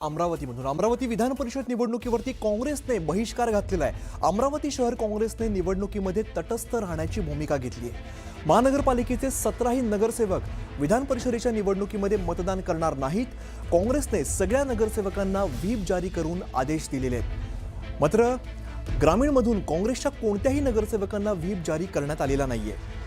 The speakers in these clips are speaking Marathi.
अमरावती विधान परिषद निवडणुकीवरती काँग्रेसने बहिष्कार घातलेला आहे। अमरावती शहर काँग्रेसने निवडणुकीमध्ये तटस्थ राहण्याची भूमिका घेतली आहे। महानगरपालिकेचे 17ही नगरसेवक विधान परिषदेच्या निवडणुकीमध्ये मतदान करणार नाहीत। काँग्रेसने सगळ्या नगरसेवकांना व्हीप जारी करून आदेश दिलेले आहेत। मात्र ग्रामीणमधून काँग्रेसच्या कोणत्याही नगरसेवकांना व्हीप जारी करण्यात आलेला नाहीये।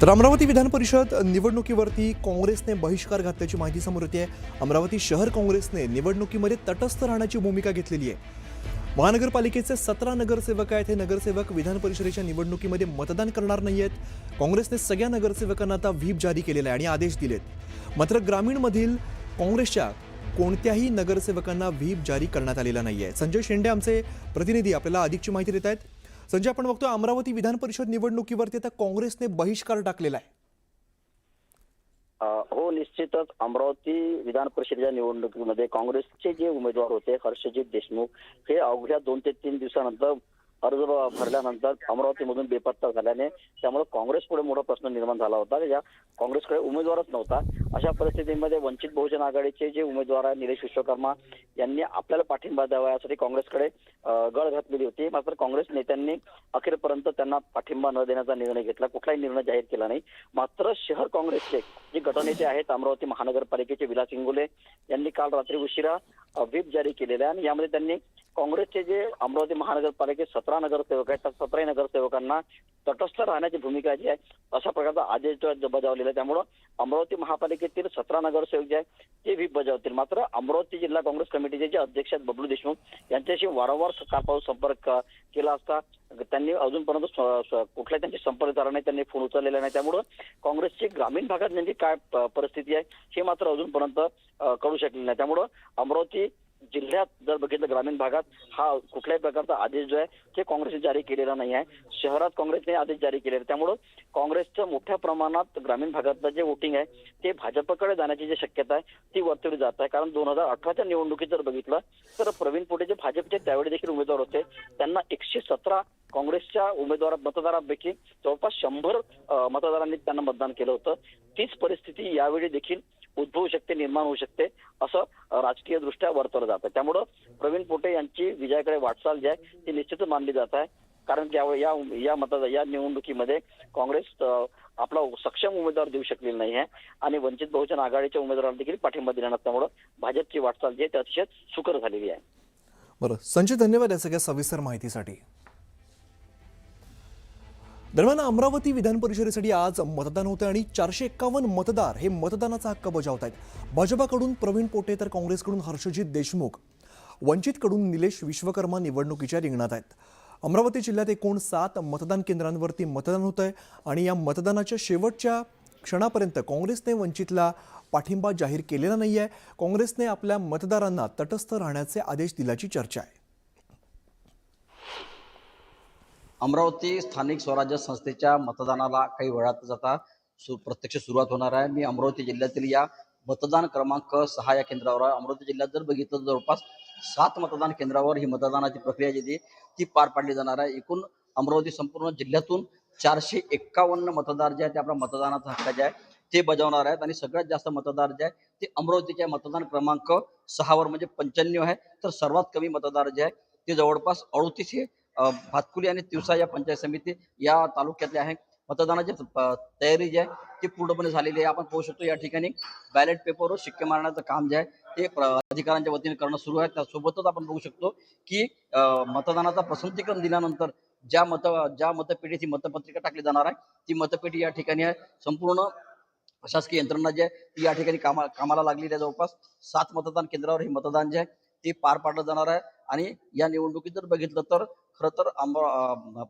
तर अमरावती विधान परिषद निवडणुकीवरती काँग्रेसने बहिष्कार घातल्याची माहिती समोर येते आहे। अमरावती शहर काँग्रेसने निवडणुकीमध्ये तटस्थ राहण्याची भूमिका घेतलेली आहे। महानगरपालिकेचे 17 नगरसेवक आहेत। हे नगरसेवक विधान परिषदेच्या निवडणुकीमध्ये मतदान करणार नाहीयेत। काँग्रेसने सगळ्या नगरसेवकांना आता व्हीप जारी केलेला आहे आणि आदेश दिलेत। मात्र ग्रामीणमधील काँग्रेसच्या कोणत्याही नगरसेवकांना व्हीप जारी करण्यात आलेला नाहीये। संजय शेंडे आमचे प्रतिनिधी आपल्याला अधिकची माहिती देत आहेत। संजय, आपण बघतो अमरावती विधान परिषद निवडणुकीवरती आता काँग्रेसने बहिष्कार टाकलेला आहे। हो, निश्चितच अमरावती विधान परिषदेच्या निवडणुकीमध्ये काँग्रेसचे जे उमेदवार होते हर्षजित देशमुख हे अवघ्या 2 ते 3 दिवसानंतर अर्ज भरल्यानंतर अमरावतीमधून बेपत्ता झाल्याने त्यामुळे काँग्रेस पुढे मोठा प्रश्न निर्माण झाला होता। या काँग्रेसकडे उमेदवारच नव्हता। अशा परिस्थितीमध्ये वंचित बहुजन आघाडीचे जे उमेदवार आहे निलेश विश्वकर्मा यांनी आपल्याला पाठिंबा द्यावा यासाठी काँग्रेसकडे गळ घातलेली होती। मात्र काँग्रेस नेत्यांनी अखेरपर्यंत त्यांना पाठिंबा न देण्याचा निर्णय घेतला, कुठलाही निर्णय जाहीर केला नाही। मात्र शहर काँग्रेसचे जे गटनेते आहेत अमरावती महानगरपालिकेचे विलास इंगोले यांनी काल रात्री उशिरा व्हीप जारी केलेला आहे आणि यामध्ये त्यांनी काँग्रेसचे जे अमरावती महानगरपालिकेत 17 नगरसेवक आहेत त्या 17 नगरसेवकांना तटस्थ राहण्याची भूमिका जी आहे अशा प्रकारचा आदेश बजावलेला आहे। त्यामुळे अमरावती महापालिकेतील 17 नगरसेवक जे आहेत ते व्हीप बजावतील। मात्र अमरावती जिल्हा काँग्रेस कमिटीचे जे अध्यक्ष आहेत बबलू देशमुख यांच्याशी वारंवार कालपासून संपर्क केला असता त्यांनी अजूनपर्यंत कुठलाही त्यांचे संपर्क झाला नाही, त्यांनी फोन उचललेला नाही। त्यामुळे काँग्रेसची ग्रामीण भागात नेमकी काय परिस्थिती आहे हे मात्र अजूनपर्यंत कळू शकले नाही। त्यामुळे अमरावती जिल्ह्यात जर बघितलं ग्रामीण भागात हा कुठल्याही प्रकारचा आदेश जो आहे ते काँग्रेसने जारी केलेला नाही आहे। शहरात काँग्रेसने आदेश जारी केलेला, त्यामुळे काँग्रेसचं मोठ्या प्रमाणात ग्रामीण भागातलं जे वोटिंग आहे ते भाजपकडे जाण्याची जी शक्यता आहे ती वर्तवली जात आहे। कारण 2018च्या निवडणुकीत जर बघितलं तर प्रवीण पोटे जे भाजपचे त्यावेळी देखील उमेदवार होते त्यांना 117 काँग्रेसच्या मतदारांपैकी जवळपास 100 मतदारांनी त्यांना मतदान केलं होतं। तीच परिस्थिती यावेळी देखील उद्भवू शकते, निर्माण होऊ शकते असं राजकीय दृष्ट्या वर्तवलं जातं। त्यामुळं प्रवीण पोटे यांची विजयाकडे वाटचाल जी आहे ती निश्चितच मानली जात आहे। कारण की या निवडणुकीमध्ये काँग्रेस आपला सक्षम उमेदवार देऊ शकलेला नाही आहे आणि वंचित बहुजन आघाडीच्या उमेदवारांना देखील पाठिंबा दिला नसल्यामुळे भाजपची वाटचाल जी आहे ती अतिशय सुकर झालेली आहे। बरं संजय, धन्यवाद या सगळ्या सविस्तर माहितीसाठी। दरम्यान अमरावती विधान परिषदेसाठी आज मतदान होतं आणि 451 मतदार हे मतदानाचा हक्क बजावत आहेत। भाजपाकडून प्रवीण पोटे तर काँग्रेसकडून हर्षजित देशमुख, वंचितकडून निलेश विश्वकर्मा निवडणुकीच्या रिंगणात आहेत। अमरावती जिल्ह्यात एकूण 7 मतदान केंद्रांवरती मतदान होतंय आणि या मतदानाच्या शेवटच्या क्षणापर्यंत काँग्रेसने वंचितला पाठिंबा जाहीर केलेला नाहीये। काँग्रेसने आपल्या मतदारांना तटस्थ राहण्याचे आदेश दिल्याची चर्चा आहे। अमरावती स्थानिक स्वराज्य संस्थेच्या मतदानाला काही वेळातच आता प्रत्यक्ष सुरुवात होणार आहे। मी अमरावती जिल्ह्यातील या मतदान क्रमांक 6 या केंद्रावर आहे। अमरावती जिल्ह्यात जर बघितलं तर जवळपास 7 मतदान केंद्रावर ही मतदानाची प्रक्रिया जी ती पार पाडली जाणार आहे। एकूण अमरावती संपूर्ण जिल्ह्यातून 451 मतदार जे आहेत ते आपल्या मतदानाचा हक्क जे आहे ते बजावणार आहेत आणि सगळ्यात जास्त मतदार जे आहे ते अमरावतीच्या मतदान क्रमांक 6 वर म्हणजे 95 आहे। तर सर्वात कमी मतदार जे आहे ते जवळपास 38 हे भातकुली आणि तिवसा या पंचायत समिती या तालुक्यातले आहे। मतदानाची तयारी जी आहे ती पूर्णपणे झालेली आहे। आपण पाहू शकतो या ठिकाणी बॅलेट पेपरवर शिक्के मारण्याचं काम जे आहे ते अधिकाऱ्यांच्या वतीने करणं सुरू आहे। त्यासोबतच आपण बघू शकतो की मतदानाचा पसंतीक्रम दिल्यानंतर ज्या मतपेटीत ही मतपत्रिका टाकली जाणार आहे ती मतपेटी या ठिकाणी आहे। संपूर्ण प्रशासकीय यंत्रणा जी आहे ती या ठिकाणी कामाला लागलेली आहे। जवळपास 7 मतदान केंद्रावर हे मतदान जे आहे ते पार पाडलं जाणार आहे आणि या निवडणुकीत जर बघितलं तर खरं तर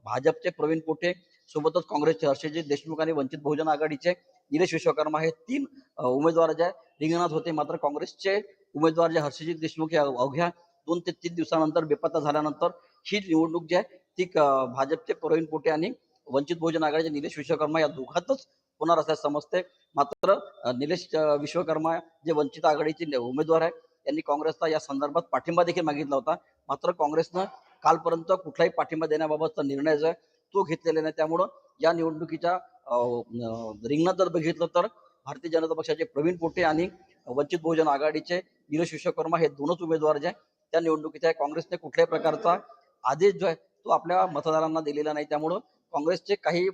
भाजपचे प्रवीण पोटे सोबतच काँग्रेसचे हर्षजित देशमुख आणि वंचित बहुजन आघाडीचे निलेश विश्वकर्मा हे 3 उमेदवार जे रिंगणात होते। मात्र काँग्रेसचे उमेदवार जे हर्षजित देशमुख हे अवघ्या 2 ते 3 दिवसानंतर बेपत्ता झाल्यानंतर ही निवडणूक जी आहे ती भाजपचे प्रवीण पोटे आणि वंचित बहुजन आघाडीचे निलेश विश्वकर्मा या दोघातच होणार असल्याचे समजते। मात्र निलेश विश्वकर्मा जे वंचित आघाडीचे उमेदवार आहे यांनी काँग्रेसला या संदर्भात पाठिंबा देखील मागितला होता। मात्र काँग्रेसनं कालपर्यंत कुठलाही पाठिंबा देण्याबाबतचा निर्णय जो आहे तो घेतलेला नाही। त्यामुळे या निवडणुकीच्या रिंगणात जर बघितलं तर भारतीय जनता पक्षाचे प्रवीण पोटे आणि वंचित बहुजन आघाडीचे नीरज विश्वकर्मा हे दोनच उमेदवार जे त्या निवडणुकीत आहे. काँग्रेसने कुठल्याही प्रकारचा आदेश जो आहे तो आपल्या मतदारांना दिलेला नाही. त्यामुळं काँग्रेसचे काही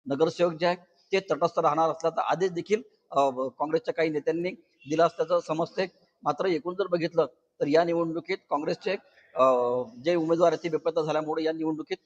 नगरसेवक जे आहेत ते तटस्थ राहणार असल्याचा आदेश देखील काँग्रेसच्या काही नेत्यांनी दिला असल्याचं समजते. मात्र एकूण जर बघितलं तर या निवडणुकीत काँग्रेसचे जे उमेदवार आहेत ते बेपत्ता झाल्यामुळे या निवडणुकीत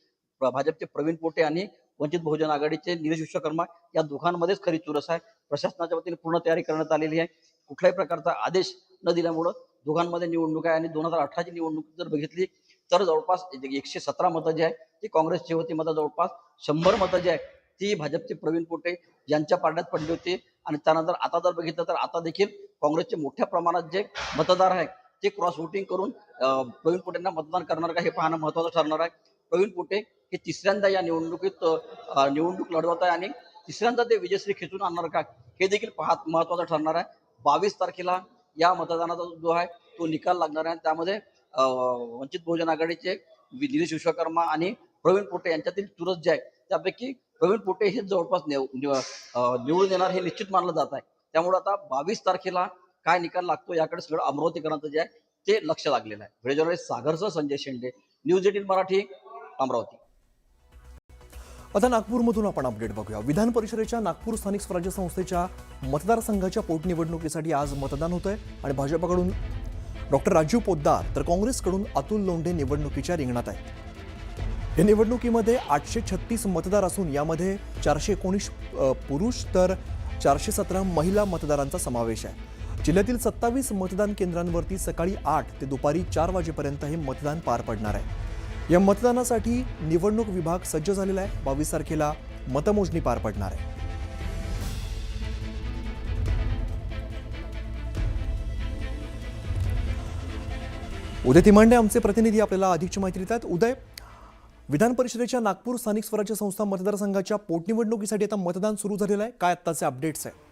भाजपचे प्रवीण पोटे आणि वंचित बहुजन आघाडीचे नीरज विश्वकर्मा या दोघांमध्येच खरी चुरस आहे. प्रशासनाच्या वतीने पूर्ण तयारी करण्यात आलेली आहे. कुठल्याही प्रकारचा आदेश न दिल्यामुळं दोघांमध्ये निवडणूक आहे. आणि 2018ची निवडणूक जर बघितली तर जवळपास 117 मतं जी आहे ती काँग्रेसची होती. मतं जवळपास 100 मतं जी आहे ती भाजपचे प्रवीण पोटे यांच्या पारड्यात पडली होती. आणि त्यानंतर आता जर बघितलं तर आता देखील काँग्रेसचे मोठ्या प्रमाणात जे मतदार आहेत ते क्रॉस वोटिंग करून प्रवीण पोटेंना मतदान करणार का हे पाहणं महत्त्वाचं ठरणार आहे. प्रवीण पोटे हे तिसऱ्यांदा या निवडणुकीत निवडणूक लढवत आहे आणि तिसऱ्यांदा ते विजयश्री खेचून आणणार का हे देखील महत्त्वाचं ठरणार आहे. 22 तारखेला या मतदानाचा जो आहे तो निकाल लागणार आहे. त्यामध्ये वंचित बहुजन आघाडीचे नीरज विश्वकर्मा आणि प्रवीण पोटे यांच्यातील चुरस जे आहे त्यापैकी प्रवीण पोटे हे जवळपास निवडून येणार हे निश्चित मानलं जात आहे. त्यामुळे आता 22 तारखेला काय निकाल लागतो याकडे सगळं अमरावतीकरांचं जे आहे ते लक्ष लागलेलं आहे. व्हिडिओ जर्नलिस्ट सागरसह संजय शेंडे, न्यूज 18 मराठी, अमरावती. आता नागपूरमधून आपण अपडेट बघूया. विधान परिषदेच्या नागपूर स्थानिक स्वराज्य संस्थेच्या मतदारसंघाच्या पोटनिवडणुकीसाठी आज मतदान होतंय आणि भाजपकडून डॉक्टर राजीव पोद्दार तर काँग्रेसकडून अतुल लोंढे निवडणुकीच्या रिंगणात आहेत. या निवडणुकीमध्ये 836 मतदार असून यामध्ये 419 पुरुष तर 417 महिला मतदारांचा समावेश आहे. जिल्ह्यातील 27 मतदान केंद्रांवरती सकाळी 8 ते दुपारी 4 वाजेपर्यंत हे मतदान पार पडणार आहे. या मतदानासाठी निवडणूक विभाग सज्ज झालेला आहे. 22 तारखेला मतमोजणी पार पडणार आहे. उदय तिमांडे आमचे प्रतिनिधी आपल्याला अधिकची माहिती देतात. उदय, विधान परिषदेच्या नागपूर स्थानिक स्वराज्य संस्था मतदारसंघाच्या पोटनिवडणुकीसाठी आता मतदान सुरू झालेलं आहे. काय आत्ताचे अपडेट्स आहे?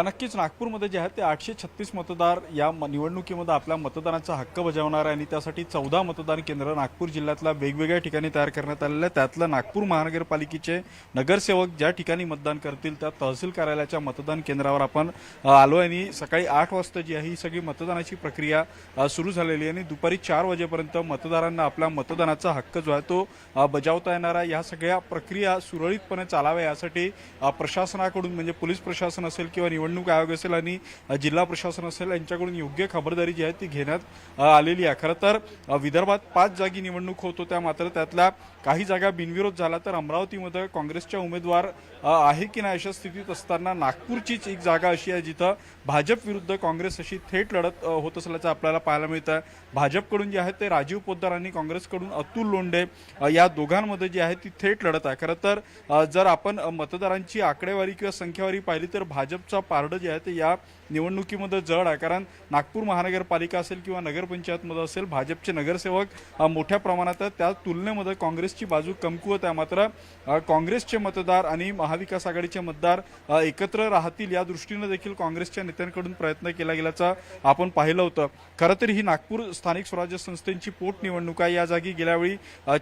नक्कीच नागपूरमध्ये जे आहेत ते 836 मतदार या निवडणुकीमध्ये आपल्या मतदानाचा हक्क बजावणार आहे आणि त्यासाठी 14 मतदान केंद्र नागपूर जिल्ह्यातल्या वेगवेगळ्या ठिकाणी तयार करण्यात आलेलं आहे. त्यातलं नागपूर महानगरपालिकेचे नगरसेवक ज्या ठिकाणी मतदान करतील त्या तहसील कार्यालयाच्या मतदान केंद्रावर आपण आलो आहे. आणि सकाळी 8 वाजता जी आहे ही सगळी मतदानाची प्रक्रिया सुरू झालेली आहे आणि दुपारी 4 वाजेपर्यंत मतदारांना आपला मतदानाचा हक्क जो आहे तो बजावता येणार आहे. या सगळ्या प्रक्रिया सुरळीतपणे चालाव्या यासाठी प्रशासनाकडून म्हणजे पोलीस प्रशासन असेल किंवा निवडणूक आयोग असेल आणि जिल्हा प्रशासन असेल यांच्याकडून योग्य खबरदारी जी आहे ती घेण्यात आलेली आहे. खरं तर विदर्भात 5 जागी निवडणूक होत होत्या, मात्र त्यातल्या काही जागा बिनविरोध झाला. तर अमरावतीमध्ये काँग्रेसच्या उमेदवार आहे की नाही अशा स्थितीत असताना नागपूरचीच एक जागा अशी आहे जिथं भाजप विरुद्ध काँग्रेस अशी थेट लढत होत असल्याचं आपल्याला पाहायला मिळतं आहे. भाजपकडून जे आहे ते राजीव पोद्दार आणि काँग्रेसकडून अतुल लोंढे या दोघांमध्ये जी आहे ती थेट लढत आहे. खरं तर जर आपण मतदारांची आकडेवारी किंवा संख्यावारी पाहिली तर भाजपचा पारडं जे आहे ते या निवडणुकीमध्ये जड आहे. कारण नागपूर महानगरपालिका असेल किंवा नगरपंचायतमध्ये असेल भाजपचे नगरसेवक मोठ्या प्रमाणात आहेत. त्या तुलनेमध्ये काँग्रेसची बाजू कमकुवत आहे. मात्र काँग्रेसचे मतदार आणि महाविकास आघाडीचे मतदार एकत्र राहतील या दृष्टीने देखील काँग्रेसच्या नेत्यांकडून प्रयत्न केला गेल्याचं आपण पाहिलं होतं. खरं तर ही नागपूर स्थानिक स्वराज्य संस्थेची पोटनिवडणूक आहे. या जागी गेल्यावेळी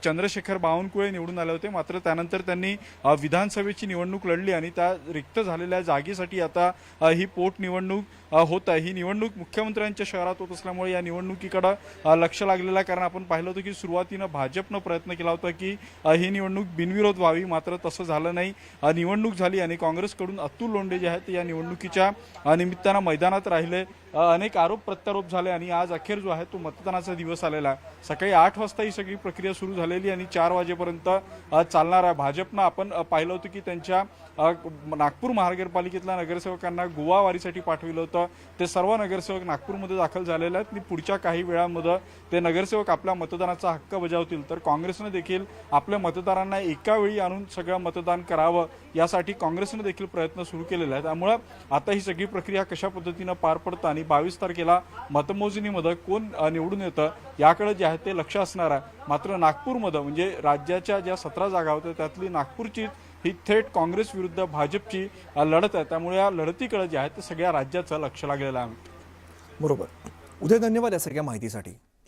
चंद्रशेखर बावनकुळे निवडून आले होते, मात्र त्यानंतर त्यांनी विधानसभेची निवडणूक लढली आणि त्या रिक्त झालेल्या जागेसाठी आता ही पोटनिवडणूक होत आहे. ही निवडणूक मुख्यमंत्र्यांच्या शहरात होत असल्यामुळे या निवडणुकीकडे लक्ष लागलेलं आहे. कारण आपण पाहिलं होतं की सुरुवातीनं भाजपनं प्रयत्न केला होता की ही निवडणूक बिनविरोध व्हावी, मात्र तसं झालं नाही. निवडणूक झाली आणि काँग्रेसकडून अतुल लोंढे जे आहेत या निवडणुकीच्या निमित्तानं मैदानात राहिले. अनेक आरोप प्रत्यारोप झाले आणि आज अखेर जो आहे तो मतदानाचा दिवस आलेला आहे. सकाळी 8 वाजता ही सगळी प्रक्रिया सुरू झालेली आणि 4 वाजेपर्यंत चालणार आहे. भाजपनं आपण पाहिलं होतं की त्यांच्या नागपूर महानगरपालिकेतल्या नगरसेवकांना गोवा वारीसाठी पाठविलं होतं. ते सर्व नगरसेवक नागपूरमध्ये दाखल झालेले आहेत आणि पुढच्या काही वेळामध्ये ते नगरसेवक आपल्या मतदानाचा हक्क बजावतील. तर काँग्रेसनं देखील आपल्या मतदारांना एका वेळी आणून सगळं मतदान करावं यासाठी काँग्रेसनं देखील प्रयत्न सुरू केलेले आहेत. त्यामुळं आता ही सगळी प्रक्रिया कशा पद्धतीनं पार पडतं आणि 22 तारखेला मतमोजणीमध्ये कोण निवडून येतं याकडे जे आहे ते लक्ष असणार आहे. मात्र नागपूरमध्ये म्हणजे राज्याच्या ज्या 17 जागा होत्या त्यातली नागपूरची ही थेट काँग्रेस विरुद्ध भाजपची लढत आहे. त्यामुळे या लढतीकडे जे आहे ते सगळ्या राज्याचं लक्ष लागलेलं आहे. बरोबर. उदय, धन्यवाद या सगळ्या माहितीसाठी.